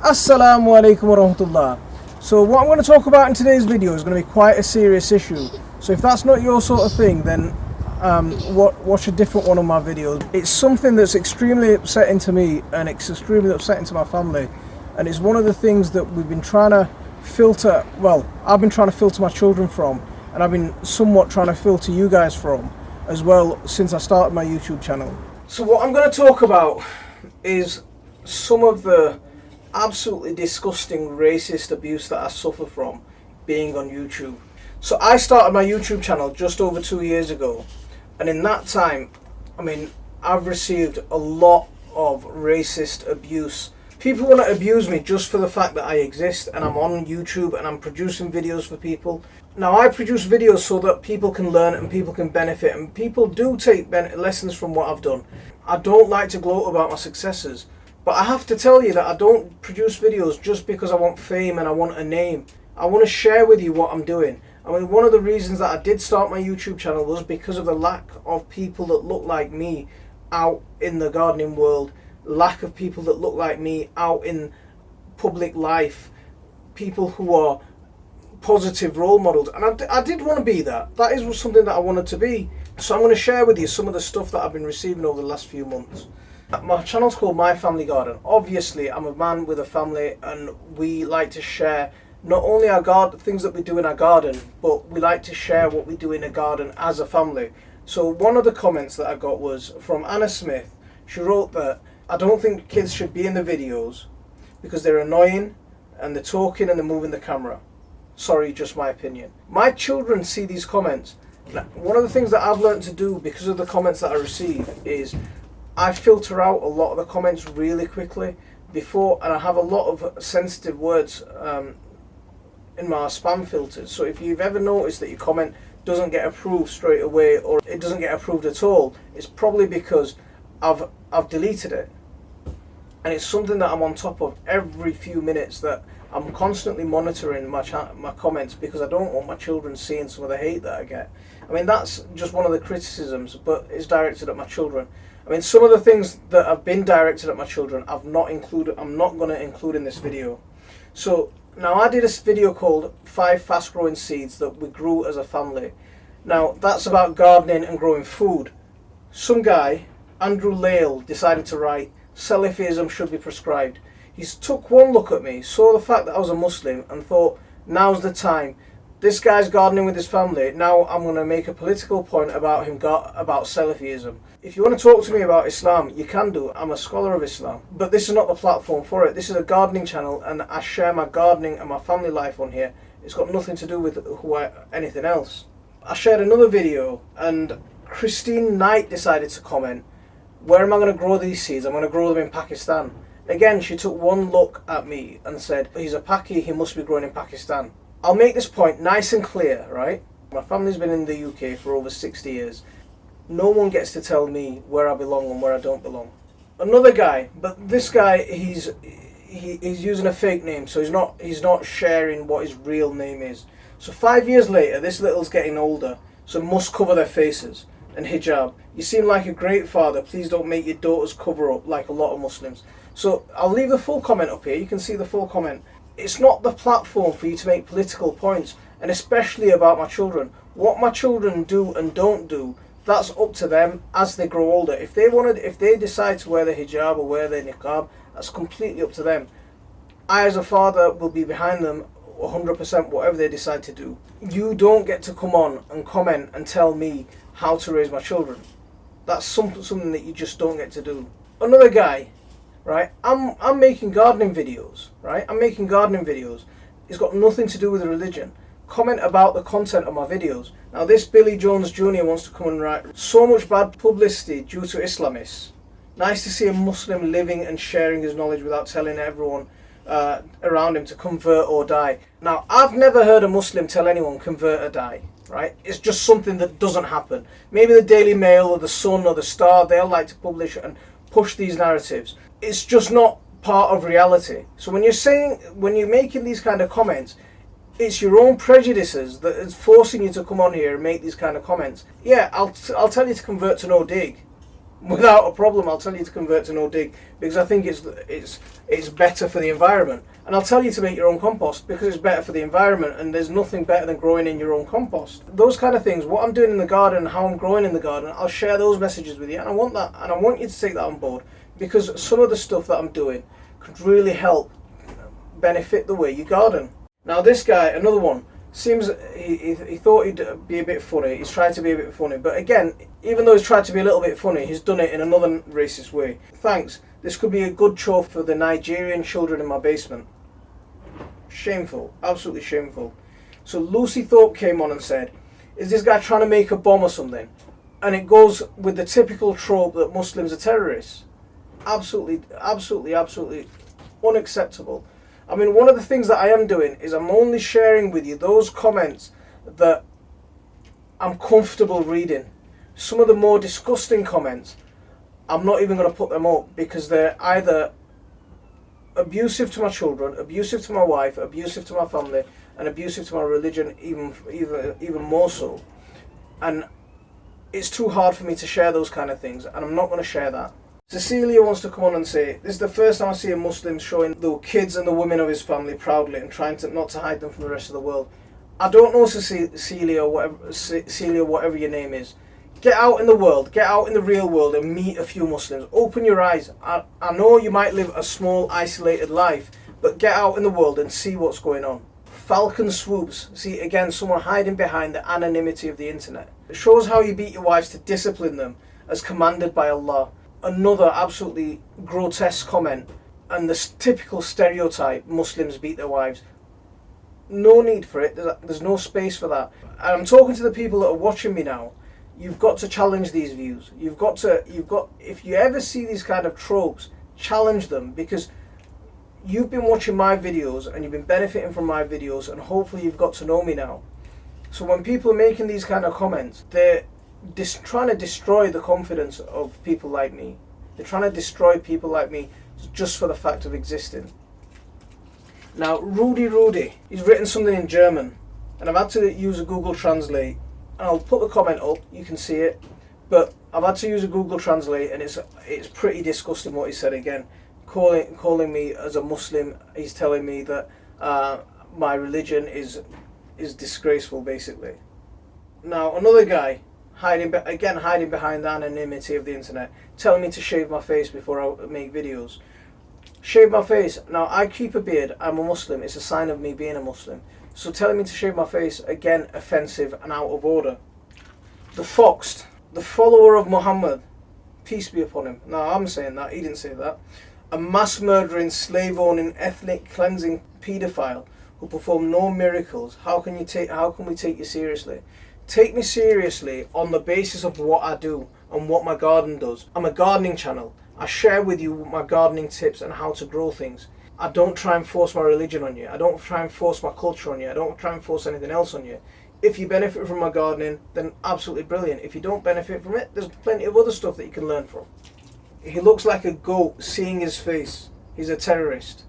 Assalamu alaikum wa rahmatullah. So what I'm going to talk about in today's video is going to be quite a serious issue. So if that's not your sort of thing, then watch a different one of my videos. It's something that's extremely upsetting to me, and it's extremely upsetting to my family. And it's one of the things that we've been trying to filter, well, I've been trying to filter my children from, and I've been somewhat trying to filter you guys from as well since I started my YouTube channel. So what I'm going to talk about is some of the absolutely disgusting racist abuse that I suffer from being on YouTube. So I started my YouTube channel just over 2 years ago, and in that time, I've received a lot of racist abuse. People want to abuse me just for the fact that I exist and I'm on YouTube and I'm producing videos for people. Now I produce videos so that people can learn and people can benefit, and people do take lessons from what I've done. I don't like to gloat about my successes, but I have to tell you that I don't produce videos just because I want fame and I want a name. I want to share with you what I'm doing. One of the reasons that I did start my YouTube channel was because of the lack of people that look like me out in the gardening world, lack of people that look like me out in public life, people who are positive role models. And I did want to be that. That is something that I wanted to be. So I'm going to share with you some of the stuff that I've been receiving over the last few months. My channel's called My Family Garden. Obviously, I'm a man with a family, and we like to share not only our things that we do in our garden, but we like to share what we do in a garden as a family. So one of the comments that I got was from Anna Smith. She wrote that I don't think kids should be in the videos because they're annoying and they're talking and they're moving the camera. Sorry, just my opinion. My children see these comments. Now, one of the things that I've learned to do because of the comments that I receive is I filter out a lot of the comments really quickly and I have a lot of sensitive words in my spam filters. So if you've ever noticed that your comment doesn't get approved straight away, or it doesn't get approved at all, it's probably because I've deleted it. And it's something that I'm on top of every few minutes, that I'm constantly monitoring my comments because I don't want my children seeing some of the hate that I get. That's just one of the criticisms, but it's directed at my children. Some of the things that have been directed at my children I'm not going to include in this video. So now I did a video called 5 Fast Growing Seeds That We Grew as a Family. Now that's about gardening and growing food. Some guy, Andrew Lale, decided to write, "Salafism should be prescribed." He took one look at me, saw the fact that I was a Muslim, and thought, now's the time. This guy's gardening with his family. Now I'm going to make a political point about him, about Salafism. If you want to talk to me about Islam, you can do. I'm a scholar of Islam. But this is not the platform for it. This is a gardening channel, and I share my gardening and my family life on here. It's got nothing to do with anything else. I shared another video, and Christine Knight decided to comment, "Where am I going to grow these seeds? I'm going to grow them in Pakistan." Again, she took one look at me and said, "He's a Paki, he must be growing in Pakistan." I'll make this point nice and clear, right? My family's been in the UK for over 60 years. No one gets to tell me where I belong and where I don't belong. Another guy, but this guy, he's using a fake name, so he's not sharing what his real name is. So 5 years later, this little's getting older, so must cover their faces and hijab. "You seem like a great father. Please don't make your daughters cover up like a lot of Muslims." So I'll leave the full comment up here. You can see the full comment. It's not the platform for you to make political points, and especially about my children. What my children do and don't do, that's up to them as they grow older. If they decide to wear the hijab or wear their niqab, that's completely up to them. I, as a father, will be behind them 100% whatever they decide to do. You don't get to come on and comment and tell me how to raise my children. That's something that you just don't get to do. Another guy, right? I'm making gardening videos, right? I'm making gardening videos. It's got nothing to do with religion. Comment about the content of my videos. Now this Billy Jones Jr. wants to come and write, "So much bad publicity due to Islamists. Nice to see a Muslim living and sharing his knowledge without telling everyone around him to convert or die." Now I've never heard a Muslim tell anyone convert or die, right? It's just something that doesn't happen. Maybe the Daily Mail or the Sun or the Star, they'll like to publish and push these narratives. It's just not part of reality. So when you're making these kind of comments, it's your own prejudices that is forcing you to come on here and make these kind of comments. Yeah, I'll tell you to convert to no dig. without a problem. I'll tell you to convert to no dig because I think it's better for the environment, and I'll tell you to make your own compost because it's better for the environment, and there's nothing better than growing in your own compost. Those kind of things, what I'm doing in the garden and how I'm growing in the garden, I'll share those messages with you, and I want that, and I want you to take that on board because some of the stuff that I'm doing could really help benefit the way you garden. Now this guy, another one, seems he thought he'd be a bit funny. He's tried to be a bit funny, but again, even though he's tried to be a little bit funny, he's done it in another racist way. Thanks. This could be a good chore for the Nigerian children in my basement. Shameful, absolutely shameful. So Lucy Thorpe came on and said, "Is this guy trying to make a bomb or something?" And it goes with the typical trope that Muslims are terrorists. Absolutely, absolutely, absolutely unacceptable. I mean, one of the things that I am doing is I'm only sharing with you those comments that I'm comfortable reading. Some of the more disgusting comments, I'm not even going to put them up because they're either abusive to my children, abusive to my wife, abusive to my family, and abusive to my religion even more so. And it's too hard for me to share those kind of things, and I'm not going to share that. Cecilia wants to come on and say, "This is the first time I see a Muslim showing the kids and the women of his family proudly and trying to not to hide them from the rest of the world." I don't know, Cecilia, whatever your name is. Get out in the world, get out in the real world and meet a few Muslims. Open your eyes. I know you might live a small, isolated life, but get out in the world and see what's going on. Falcon swoops. See, again, someone hiding behind the anonymity of the internet. It shows how you beat your wives to discipline them as commanded by Allah. Another absolutely grotesque comment, and the typical stereotype, Muslims beat their wives. No need for it. There's no space for that. And I'm talking to the people that are watching me now. You've got to challenge these views. If you ever see these kind of tropes, challenge them, because you've been watching my videos and you've been benefiting from my videos, and hopefully you've got to know me now. So when people are making these kind of comments, they're trying to destroy the confidence of people like me. They're trying to destroy people like me just for the fact of existing. Now, Rudy, he's written something in German, and I've had to use a Google Translate. And I'll put the comment up, you can see it, but I've had to use a Google Translate, and it's pretty disgusting what he said again. Calling me as a Muslim, he's telling me that my religion is disgraceful, basically. Now, another guy, hiding behind the anonymity of the internet, telling me to shave my face before I make videos. Shave my face. Now, I keep a beard, I'm a Muslim, it's a sign of me being a Muslim. So telling me to shave my face, again, offensive and out of order. The Foxed, the follower of Muhammad, peace be upon him. No, I'm saying that, he didn't say that. A mass murdering, slave-owning, ethnic cleansing paedophile who performed no miracles. How can we take you seriously? Take me seriously on the basis of what I do and what my garden does. I'm a gardening channel. I share with you my gardening tips and how to grow things. I don't try and force my religion on you. I don't try and force my culture on you. I don't try and force anything else on you. If you benefit from my gardening, then absolutely brilliant. If you don't benefit from it, there's plenty of other stuff that you can learn from. He looks like a goat, seeing his face. He's a terrorist.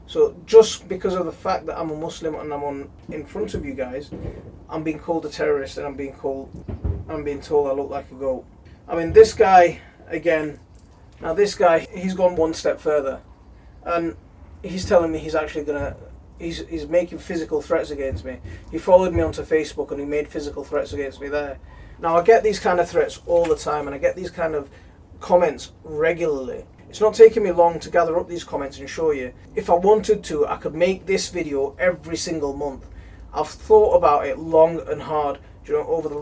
So just because of the fact that I'm a Muslim and I'm in front of you guys, I'm being called a terrorist, and I'm being told I look like a goat. I mean, this guy, again, now this guy, he's gone one step further. And he's telling me he's making physical threats against me. He followed me onto Facebook and he made physical threats against me there. Now, I get these kind of threats all the time, and I get these kind of comments regularly. It's not taking me long to gather up these comments and show you. If I wanted to, I could make this video every single month. I've thought about it long and hard, over the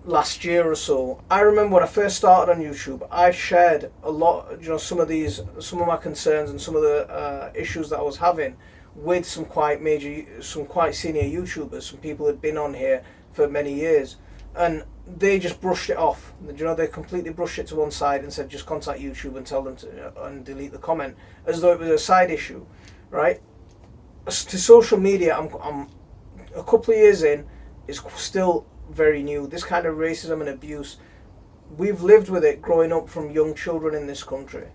last year or so. I remember when I first started on YouTube, I shared a lot, some of my concerns and some of the issues that I was having with some quite senior YouTubers, some people who had been on here for many years, and they just brushed it off. They completely brushed it to one side and said, just contact YouTube and tell them to and delete the comment, as though it was a side issue, right? To social media, I'm a couple of years in, it's still very new. This kind of racism and abuse, we've lived with it growing up from young children in this country.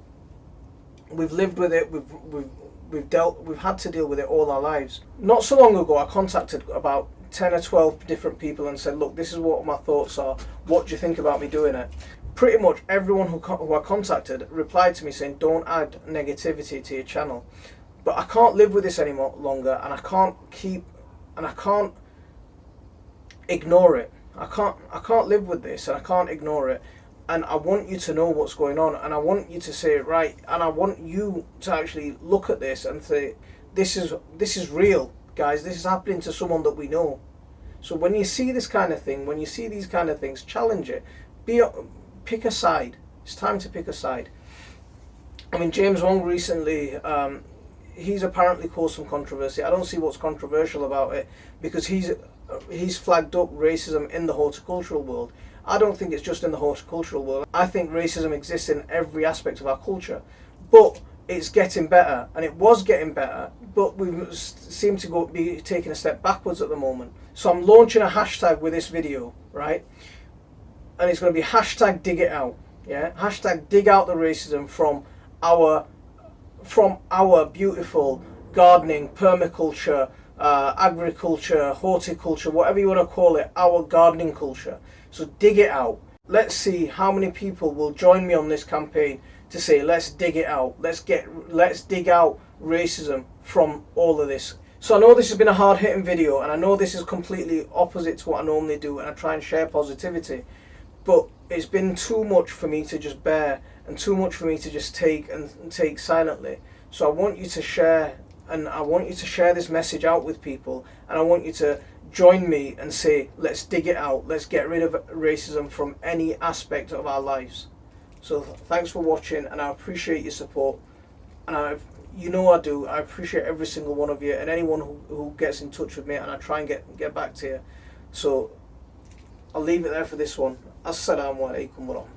We've lived with it. We've had to deal with it all our lives. Not so long ago, I contacted about 10 or 12 different people and said, look, this is what my thoughts are. What do you think about me doing it? pretty much everyone who I contacted replied to me saying, don't add negativity to your channel. But I can't live with this any longer, and I can't ignore it. I can't live with this, and I can't ignore it. And I want you to know what's going on, and I want you to say, right, and I want you to actually look at this and say, this is real, guys. This is happening to someone that we know. So when you see this kind of thing, when you see these kind of things, challenge it. Pick a side. It's time to pick a side. I mean, James Wong recently, he's apparently caused some controversy. I don't see what's controversial about it, because he's flagged up racism in the horticultural world. I don't think it's just in the horticultural world. I think racism exists in every aspect of our culture, but it's getting better, and it was getting better, but we seem to be taking a step backwards at the moment. So I'm launching a hashtag with this video, right? And it's going to be hashtag dig it out. Yeah, hashtag dig out the racism from our beautiful gardening, permaculture, agriculture, horticulture, whatever you want to call it, our gardening culture. So dig it out. Let's see how many people will join me on this campaign to say, let's dig it out. Let's dig out racism from all of this. So I know this has been a hard hitting video, and I know this is completely opposite to what I normally do, and I try and share positivity, but it's been too much for me to just bear, and too much for me to just take silently. So I want you to share, and I want you to share this message out with people, and I want you to join me and say, let's dig it out. Let's get rid of racism from any aspect of our lives. So thanks for watching, and I appreciate your support, and you know I do. I appreciate every single one of you, and anyone who gets in touch with me, and I try and get back to you. So I'll leave it there for this one. Assalamu alaikum wa rahmatullahi.